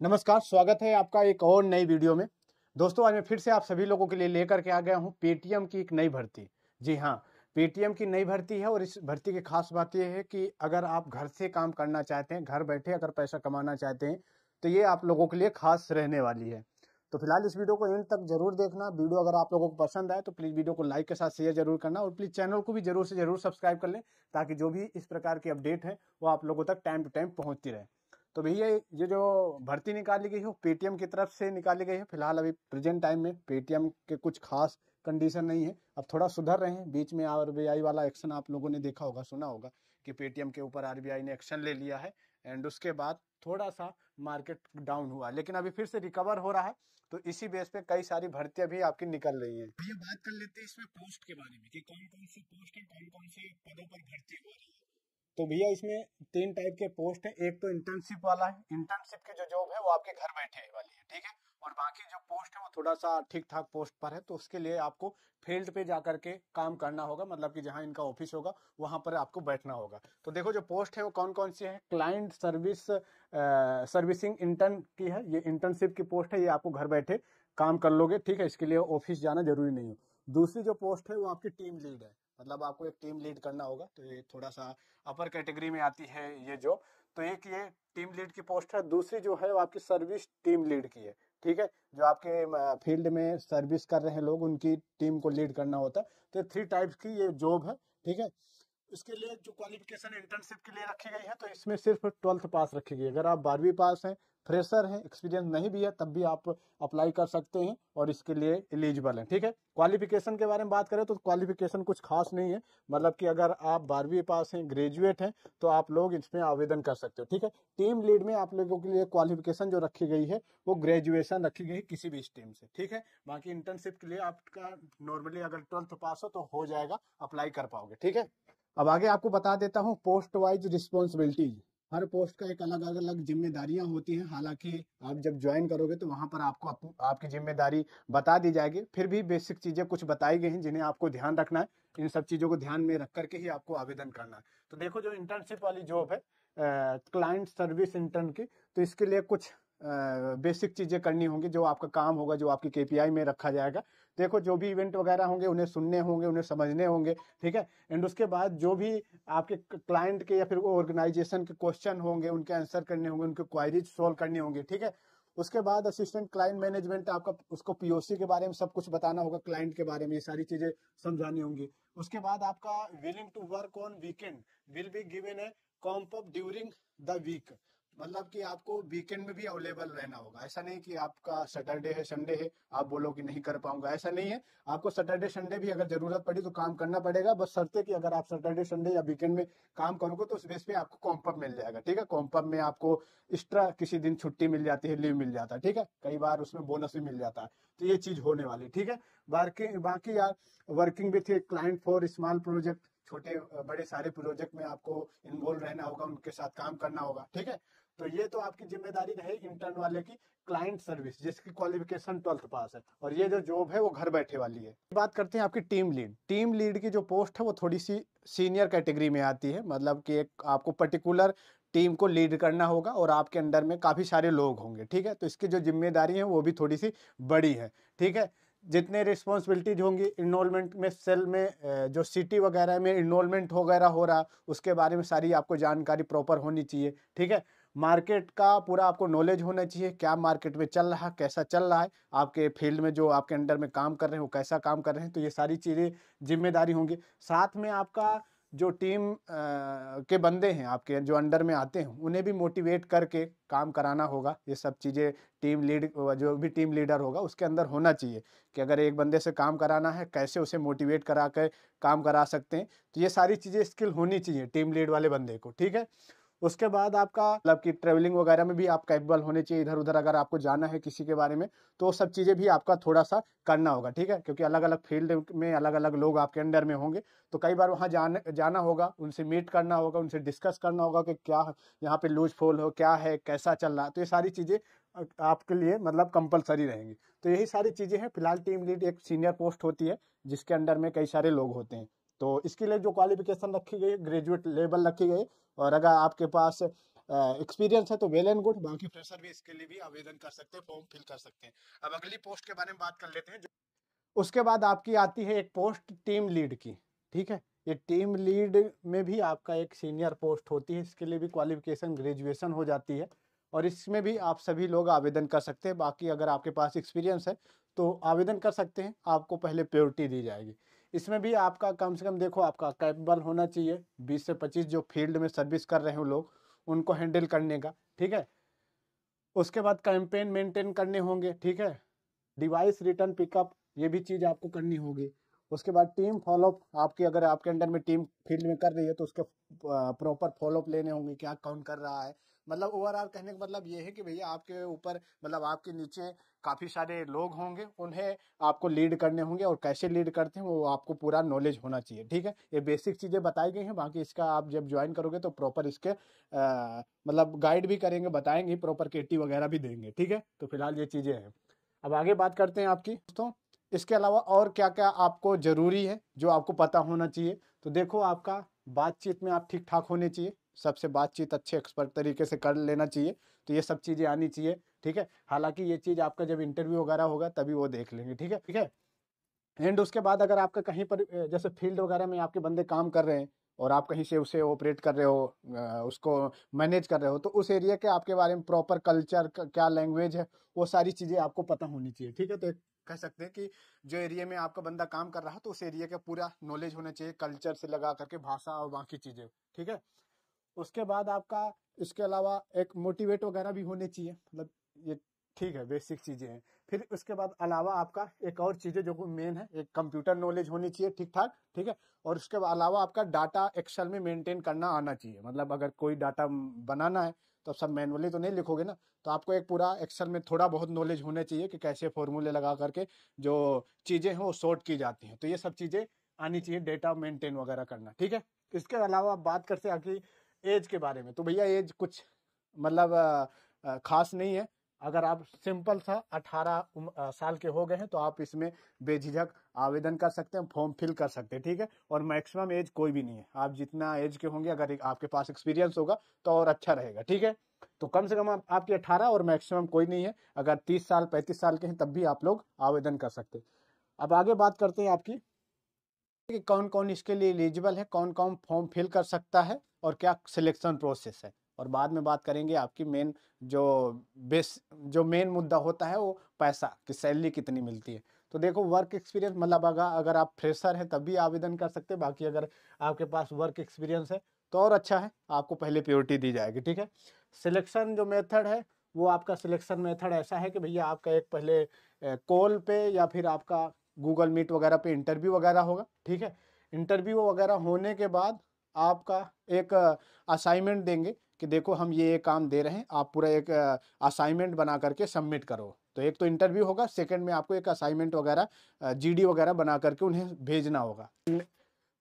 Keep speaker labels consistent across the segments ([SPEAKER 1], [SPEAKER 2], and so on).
[SPEAKER 1] नमस्कार, स्वागत है आपका एक और नई वीडियो में। दोस्तों, आज मैं फिर से आप सभी लोगों के लिए लेकर के आ गया हूं पेटीएम की एक नई भर्ती। जी हाँ, पेटीएम की नई भर्ती है और इस भर्ती की खास बात यह है कि अगर आप घर से काम करना चाहते हैं, घर बैठे अगर पैसा कमाना चाहते हैं, तो ये आप लोगों के लिए खास रहने वाली है। तो फिलहाल इस वीडियो को एंड तक जरूर देखना। वीडियो अगर आप लोगों को पसंद आए तो प्लीज़ वीडियो को लाइक के साथ शेयर जरूर करना और प्लीज़ चैनल को भी जरूर से जरूर सब्सक्राइब कर लें, ताकि जो भी इस प्रकार की अपडेट है वो आप लोगों तक टाइम टू टाइम पहुँचती रहे। तो भैया, ये जो भर्ती निकाली गई है वो पेटीएम की तरफ से निकाली गई है। फिलहाल अभी प्रेजेंट टाइम में पेटीएम के कुछ खास कंडीशन नहीं है, अब थोड़ा सुधर रहे हैं। बीच में आरबीआई वाला एक्शन आप लोगों ने देखा होगा, सुना होगा कि पेटीएम के ऊपर आरबीआई ने एक्शन ले लिया है एंड उसके बाद थोड़ा सा मार्केट डाउन हुआ, लेकिन अभी फिर से रिकवर हो रहा है। तो इसी बेस पे कई सारी भर्तियां भी आपकी निकल रही हैं। ये बात कर लेते हैं इसमें पोस्ट के बारे में कि कौन कौन सी पोस्ट है, कौन कौन से पदों पर भर्ती हो रही है। तो भैया, इसमें तीन टाइप के पोस्ट है। एक तो इंटर्नशिप वाला है, इंटर्नशिप की जो जॉब है वो आपके घर बैठे वाली है, ठीक है। और बाकी जो पोस्ट है वो थोड़ा सा ठीक ठाक पोस्ट पर है, तो उसके लिए आपको फील्ड पे जा करके काम करना होगा, मतलब कि जहाँ इनका ऑफिस होगा वहां पर आपको बैठना होगा। तो देखो, जो पोस्ट है वो कौन कौन सी है। क्लाइंट सर्विसिंग इंटर्न की है, ये इंटर्नशिप की पोस्ट है, ये आपको घर बैठे काम कर लोगे, ठीक है। इसके लिए ऑफिस जाना जरूरी नहीं है। दूसरी जो पोस्ट है वो आपकी टीम लीड है, मतलब आपको एक टीम लीड करना होगा, तो ये थोड़ा सा अपर कैटेगरी में आती है ये जॉब। तो एक ये टीम लीड की पोस्ट है। दूसरी जो है वो आपकी सर्विस टीम लीड की है, ठीक है। जो आपके फील्ड में सर्विस कर रहे हैं लोग, उनकी टीम को लीड करना होता है। तो 3 टाइप्स की ये जॉब है, ठीक है। इसके लिए जो क्वालिफिकेशन इंटर्नशिप के लिए रखी गई है, तो इसमें सिर्फ 12th पास रखी गई है। अगर आप 12वीं पास हैं, फ्रेशर हैं, एक्सपीरियंस नहीं भी है, तब भी आप अप्लाई कर सकते हैं और इसके लिए एलिजिबल हैं, ठीक है। क्वालिफिकेशन के बारे में बात करें तो क्वालिफिकेशन कुछ खास नहीं है, मतलब कि अगर आप 12वीं पास हैं, ग्रेजुएट हैं, तो आप लोग इसमें आवेदन कर सकते हो, ठीक है। टीम लीड में आप लोगों के लिए क्वालिफिकेशन जो रखी गई है वो ग्रेजुएशन रखी गई है किसी भी स्ट्रीम से, ठीक है। बाकी इंटर्नशिप के लिए आपका नॉर्मली अगर 12th पास हो तो हो जाएगा, अप्लाई कर पाओगे, ठीक है। अब आगे आपको बता देता हूँ पोस्ट वाइज रिस्पॉन्सिबिलिटीज। हर पोस्ट का एक अलग अलग जिम्मेदारियां होती हैं। हालांकि आप जब ज्वाइन करोगे तो वहां पर आपको आपकी जिम्मेदारी बता दी जाएगी, फिर भी बेसिक चीजें कुछ बताई गई हैं जिन्हें आपको ध्यान रखना है। इन सब चीजों को ध्यान में रख करके ही आपको आवेदन करना है। तो देखो, जो इंटर्नशिप वाली जॉब है क्लाइंट सर्विस इंटर्न की, तो इसके लिए कुछ बेसिक चीजें करनी होंगी, जो आपका काम होगा, जो आपकी केपीआई में रखा जाएगा। देखो, जो भी इवेंट वगैरह होंगे उन्हें सुनने होंगे, उन्हें समझने होंगे, ठीक है। एंड उसके बाद जो भी आपके क्लाइंट के या फिर ऑर्गेनाइजेशन के क्वेश्चन होंगे उनके आंसर करने होंगे, उनके क्वायरीज सोल्व करनी होंगी, ठीक है। उसके बाद असिस्टेंट क्लाइंट मैनेजमेंट आपका, उसको पीओसी के बारे में सब कुछ बताना होगा, क्लाइंट के बारे में ये सारी चीजें समझानी होंगी। उसके बाद आपका willing to work on weekend will be given a comp up during the week, मतलब कि आपको वीकेंड में भी अवेलेबल रहना होगा। ऐसा नहीं कि आपका सैटरडे है, संडे है, आप बोलो कि नहीं कर पाऊंगा, ऐसा नहीं है। आपको सैटरडे संडे भी अगर जरूरत पड़ी तो काम करना पड़ेगा, बस शर्त है कि अगर आप सैटरडे संडे या वीकेंड में काम करोगे तो उस बेस पे आपको कॉम्पअप मिल जाएगा, ठीक है। कॉम्पअप में आपको एक्स्ट्रा किसी दिन छुट्टी मिल जाती है, लीव मिल जाता है, ठीक है। कई बार उसमें बोनस भी मिल जाता है। तो ये चीज होने वाली, ठीक है। बाकी बाकी यार, working with client for small project, छोटे बड़े सारे प्रोजेक्ट में आपको इन्वॉल्व रहना होगा, उनके साथ काम करना होगा, ठीक है। तो ये तो आपकी जिम्मेदारी रहे इंटर्न वाले की, क्लाइंट सर्विस जिसकी क्वालिफिकेशन 12th पास है। और ये जो जॉब है वो घर बैठे वाली है। बात करते हैं आपकी टीम लीड। टीम लीड की जो पोस्ट है वो थोड़ी सी सीनियर कैटेगरी में आती है, मतलब कि एक आपको पर्टिकुलर टीम को लीड करना होगा और आपके अंडर में काफी सारे लोग होंगे, ठीक है। तो इसकी जो जिम्मेदारी है वो भी थोड़ी सी बड़ी है, ठीक है। जितने रिस्पॉन्सिबिलिटीज होंगी, इनरोलमेंट में सेल में जो सिटी वगैरह में इनरोलमेंट वगैरह हो रहा, उसके बारे में सारी आपको जानकारी प्रॉपर होनी चाहिए, ठीक है। मार्केट का पूरा आपको नॉलेज होना चाहिए, क्या मार्केट में चल रहा है, कैसा चल रहा है, आपके फील्ड में जो आपके अंडर में काम कर रहे हैं वो कैसा काम कर रहे हैं। तो ये सारी चीज़ें जिम्मेदारी होंगी। साथ में आपका जो टीम के बंदे हैं आपके जो अंडर में आते हैं, उन्हें भी मोटिवेट करके काम कराना होगा। ये सब चीज़ें टीम लीड, जो भी टीम लीडर होगा उसके अंदर होना चाहिए कि अगर एक बंदे से काम कराना है, कैसे उसे मोटिवेट करा कर काम करा सकते हैं। तो ये सारी चीज़ें स्किल होनी चाहिए टीम लीड वाले बंदे को, ठीक है। उसके बाद आपका मतलब कि ट्रेवलिंग वगैरह में भी आप कैपेबल होने चाहिए। इधर उधर अगर आपको जाना है किसी के बारे में, तो सब चीज़ें भी आपका थोड़ा सा करना होगा, ठीक है। क्योंकि अलग अलग फील्ड में अलग अलग लोग आपके अंडर में होंगे, तो कई बार वहाँ जाना होगा, उनसे मीट करना होगा, उनसे डिस्कस करना होगा कि क्या यहाँ पे लूज फॉल हो, क्या है, कैसा चल रहा है। तो ये सारी चीज़ें आपके लिए मतलब कंपलसरी रहेंगी। तो यही सारी चीज़ें हैं। फिलहाल टीम लीड एक सीनियर पोस्ट होती है जिसके अंडर में कई सारे लोग होते हैं। तो इसके लिए जो क्वालिफिकेशन रखी गई है, ग्रेजुएट लेवल रखी गई। और अगर आपके पास एक्सपीरियंस है तो वेल एंड गुड, बाकी फ्रेशर भी इसके लिए भी आवेदन कर सकते हैं, फॉर्म फिल कर सकते हैं। अब अगली पोस्ट के बारे में बात कर लेते हैं। उसके बाद आपकी आती है एक पोस्ट टीम लीड की, ठीक है। ये टीम लीड में भी आपका एक सीनियर पोस्ट होती है, इसके लिए भी क्वालिफिकेशन ग्रेजुएशन हो जाती है, और इसमें भी आप सभी लोग आवेदन कर सकते हैं। बाकी अगर आपके पास एक्सपीरियंस है तो आवेदन कर सकते हैं, आपको पहले प्रायोरिटी दी जाएगी। इसमें भी आपका कम से कम देखो आपका कैपेबल होना चाहिए, 20 से 25 जो फील्ड में सर्विस कर रहे हो लोग, उनको हैंडल करने का, ठीक है। उसके बाद कैंपेन मेंटेन करने होंगे, ठीक है। डिवाइस रिटर्न पिकअप, ये भी चीज़ आपको करनी होगी। उसके बाद टीम फॉलोअप, आपकी अगर आपके अंडर में टीम फील्ड में कर रही है तो उसके प्रॉपर फॉलोअप लेने होंगे, क्या कौन कर रहा है। मतलब ओवरऑल कहने का मतलब ये है कि भैया आपके ऊपर, मतलब आपके नीचे काफ़ी सारे लोग होंगे, उन्हें आपको लीड करने होंगे, और कैसे लीड करते हैं वो आपको पूरा नॉलेज होना चाहिए, ठीक है। ये बेसिक चीज़ें बताई गई हैं, बाकी इसका आप जब ज्वाइन करोगे तो प्रॉपर इसके मतलब गाइड भी करेंगे, बताएंगे, प्रॉपर केटी वगैरह भी देंगे, ठीक है। तो फिलहाल ये चीज़ें हैं। अब आगे बात करते हैं आपकी दोस्तों, इसके अलावा और क्या क्या आपको ज़रूरी है जो आपको पता होना चाहिए। तो देखो आपका बातचीत में आप ठीक ठाक होने चाहिए, सबसे बातचीत अच्छे एक्सपर्ट तरीके से कर लेना चाहिए, तो ये सब चीज़ें आनी चाहिए, ठीक है। हालांकि ये चीज़ आपका जब इंटरव्यू वगैरह होगा तभी वो देख लेंगे, ठीक है, ठीक है। एंड उसके बाद अगर आपका कहीं पर जैसे फील्ड वगैरह में आपके बंदे काम कर रहे हैं और आप कहीं से उसे ऑपरेट कर रहे हो, उसको मैनेज कर रहे हो, तो उस एरिया के आपके बारे में प्रॉपर कल्चर क्या लैंग्वेज है, वो सारी चीज़ें आपको पता होनी चाहिए, ठीक है। तो एक कह सकते हैं कि जो एरिया में आपका बंदा काम कर रहा है तो उस एरिया का पूरा नॉलेज होना चाहिए, कल्चर से लगा करके भाषा और बाकी चीज़ें, ठीक है। उसके बाद आपका इसके अलावा एक मोटिवेट वगैरह भी होने चाहिए, मतलब ये ठीक है, बेसिक चीज़ें हैं। फिर उसके बाद अलावा आपका एक और चीज़ें जो मेन है, एक कंप्यूटर नॉलेज होनी चाहिए ठीक ठाक, ठीक है। और उसके अलावा आपका डाटा एक्सेल में मेंटेन करना आना चाहिए, मतलब अगर कोई डाटा बनाना है तो सब मैनुअली तो नहीं लिखोगे ना, तो आपको एक पूरा एक्सेल में थोड़ा बहुत नॉलेज होना चाहिए कि कैसे फॉर्मूले लगा करके जो चीज़ें हैं वो सॉर्ट की जाती हैं, तो ये सब चीज़ें आनी चाहिए, डेटा मेंटेन वगैरह करना, ठीक है। इसके अलावा बात करते हैं आपकी एज के बारे में। तो भैया एज कुछ मतलब खास नहीं है, अगर आप सिंपल सा 18 साल के हो गए हैं तो आप इसमें बेझिझक आवेदन कर सकते हैं, फॉर्म फिल कर सकते हैं, ठीक है। और मैक्सिमम एज कोई भी नहीं है, आप जितना एज के होंगे अगर आपके पास एक्सपीरियंस होगा तो और अच्छा रहेगा, ठीक है। तो कम से कम आपकी 18, और मैक्सिमम कोई नहीं है, अगर 30 साल 35 साल के हैं तब भी आप लोग आवेदन कर सकते हैं। अब आगे बात करते हैं आपकी कि कौन कौन इसके लिए एलिजिबल है, कौन कौन फॉर्म फिल कर सकता है, और क्या सिलेक्शन प्रोसेस है। और बाद में बात करेंगे आपकी मेन जो जो मेन मुद्दा होता है वो पैसा कि सैलरी कितनी मिलती है। तो देखो वर्क एक्सपीरियंस, मतलब अगर आप फ्रेशर हैं तब भी आवेदन कर सकते हैं, बाकी अगर आपके पास वर्क एक्सपीरियंस है तो और अच्छा है, आपको पहले प्रायोरिटी दी जाएगी, ठीक है। सिलेक्शन जो मेथड है वो आपका सिलेक्शन मेथड ऐसा है कि भैया आपका एक पहले कॉल पे या फिर आपका गूगल मीट वगैरह पे इंटरव्यू वगैरह होगा, ठीक है। इंटरव्यू वगैरह होने के बाद आपका एक असाइनमेंट देंगे कि देखो हम ये काम दे रहे हैं, आप पूरा एक असाइनमेंट बना करके सबमिट करो। तो एक तो इंटरव्यू होगा, सेकंड में आपको एक असाइनमेंट वगैरह जीडी वगैरह बना करके उन्हें भेजना होगा।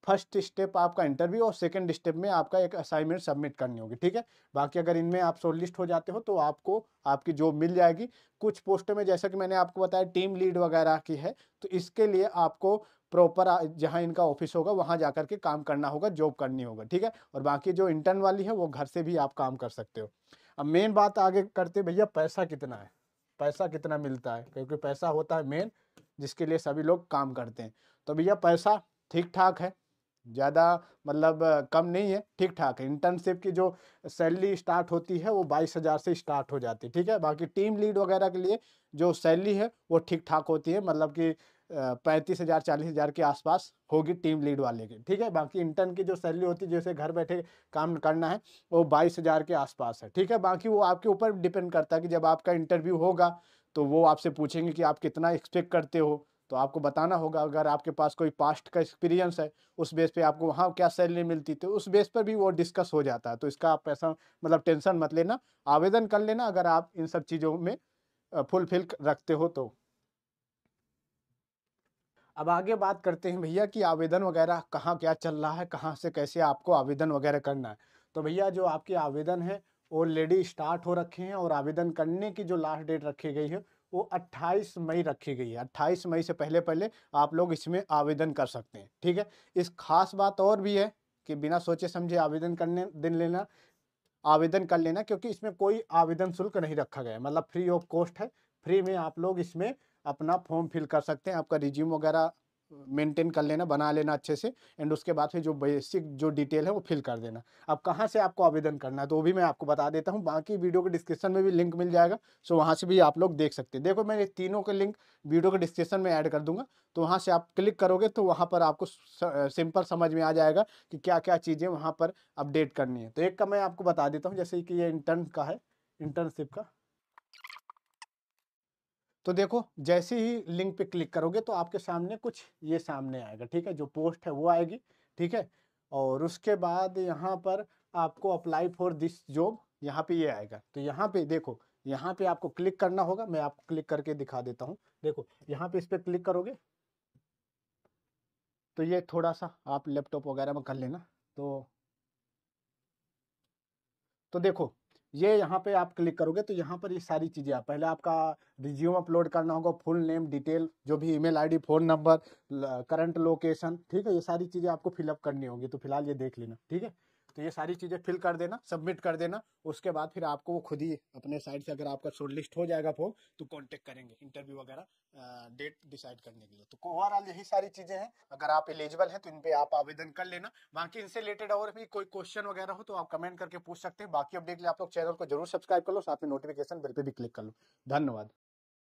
[SPEAKER 1] फर्स्ट स्टेप आपका इंटरव्यू, और सेकंड स्टेप में आपका एक असाइनमेंट सबमिट करनी होगी, ठीक है। बाकी अगर इनमें आप शॉर्टलिस्ट हो जाते हो तो आपको आपकी जॉब मिल जाएगी। कुछ पोस्टों में जैसा कि मैंने आपको बताया टीम लीड वगैरह की है, तो इसके लिए आपको प्रॉपर जहां इनका ऑफिस होगा वहां जाकर के काम करना होगा, जॉब करनी होगा, ठीक है। और बाकी जो इंटर्न वाली है वो घर से भी आप काम कर सकते हो। अब मेन बात आगे करते भैया, पैसा कितना है, पैसा कितना मिलता है, क्योंकि पैसा होता है मेन जिसके लिए सभी लोग काम करते हैं। तो भैया पैसा ठीक ठाक है, ज़्यादा मतलब कम नहीं है, ठीक ठाक है। इंटर्नशिप की जो सैलरी स्टार्ट होती है वो 22,000 से स्टार्ट हो जाती है, ठीक है। बाकी टीम लीड वगैरह के लिए जो सैलरी है वो ठीक ठाक होती है, मतलब कि 35,000 40,000 के आसपास होगी टीम लीड वाले की, ठीक है। बाकी इंटर्न की जो सैलरी होती है, जैसे घर बैठे काम करना है, वो 22,000 के आसपास है, ठीक है। बाकी वो आपके ऊपर डिपेंड करता है कि जब आपका इंटरव्यू होगा तो वो आपसे पूछेंगे कि आप कितना एक्सपेक्ट करते हो, तो आपको बताना होगा। अगर आपके पास कोई पास्ट का एक्सपीरियंस है उस बेस पे आपको वहाँ क्या सैलरी मिलती थी, उस बेस पर भी वो डिस्कस हो जाता है। तो इसका आप पैसा मतलब टेंशन मत लेना, आवेदन कर लेना अगर आप इन सब चीज़ों में फुलफिल रखते हो तो। अब आगे बात करते हैं भैया कि आवेदन वगैरह कहाँ क्या चल रहा है, कहाँ से कैसे आपको आवेदन वगैरह करना है। तो भैया जो आपके आवेदन है ऑलरेडी स्टार्ट हो रखे हैं, और आवेदन करने की जो लास्ट डेट रखी गई है वो 28 मई रखी गई है। 28 मई से पहले पहले आप लोग इसमें आवेदन कर सकते हैं, ठीक है। इस खास बात और भी है कि बिना सोचे समझे आवेदन करने दिन लेना, आवेदन कर लेना, क्योंकि इसमें कोई आवेदन शुल्क नहीं रखा गया है, मतलब फ्री ऑफ कॉस्ट है। फ्री में आप लोग इसमें अपना फॉर्म फिल कर सकते हैं, आपका रिज्यूम वगैरह मेंटेन कर लेना, बना लेना अच्छे से, एंड उसके बाद फिर जो बेसिक जो डिटेल है वो फिल कर देना। अब कहाँ से आपको आवेदन करना है तो वो भी मैं आपको बता देता हूँ, बाकी वीडियो के डिस्क्रिप्शन में भी लिंक मिल जाएगा, सो वहाँ से भी आप लोग देख सकते हैं। देखो मैं तीनों के लिंक वीडियो के डिस्क्रिप्शन में ऐड कर दूंगा, तो वहाँ से आप क्लिक करोगे तो वहाँ पर आपको सिंपल समझ में आ जाएगा कि क्या क्या चीज़ें वहाँ पर अपडेट करनी है। तो एक का मैं आपको बता देता हूँ, जैसे कि ये इंटर्न का है, इंटर्नशिप का। तो देखो जैसे ही लिंक पे क्लिक करोगे तो आपके सामने कुछ ये सामने आएगा, ठीक है, जो पोस्ट है वो आएगी, ठीक है। और उसके बाद यहाँ पर आपको अप्लाई फॉर दिस जॉब, यहाँ पे ये आएगा। तो यहाँ पे देखो, यहाँ पे आपको क्लिक करना होगा, मैं आपको क्लिक करके दिखा देता हूँ। देखो यहाँ पे इस पे क्लिक करोगे तो ये थोड़ा सा आप लैपटॉप वगैरह में कर लेना। तो देखो ये यहाँ पे आप क्लिक करोगे तो यहाँ पर ये सारी चीज़ें, आप पहले आपका रिज्यूम अपलोड करना होगा, फुल नेम डिटेल, जो भी email ID, phone number, current location, ठीक है, ये सारी चीज़ें आपको फिलअप करनी होगी। तो फिलहाल ये देख लेना, ठीक है। तो ये सारी चीज़ें फिल कर देना, सबमिट कर देना। उसके बाद फिर आपको वो खुद ही अपने साइड से, अगर आपका शॉर्टलिस्ट हो जाएगा फॉर्म, तो कांटेक्ट करेंगे इंटरव्यू वगैरह डेट डिसाइड करने के लिए। तो ओवरऑल यही सारी चीज़ें हैं, अगर आप एलिजिबल हैं तो इन पे आप आवेदन कर लेना। बाकी इनसे रिलेटेड और भी कोई क्वेश्चन वगैरह हो तो आप कमेंट करके पूछ सकते हैं। बाकी अपडेट के लिए आप लोग चैनल को जरूर सब्सक्राइब कर लो, साथ में नोटिफिकेशन बेल पे भी क्लिक कर लो। धन्यवाद।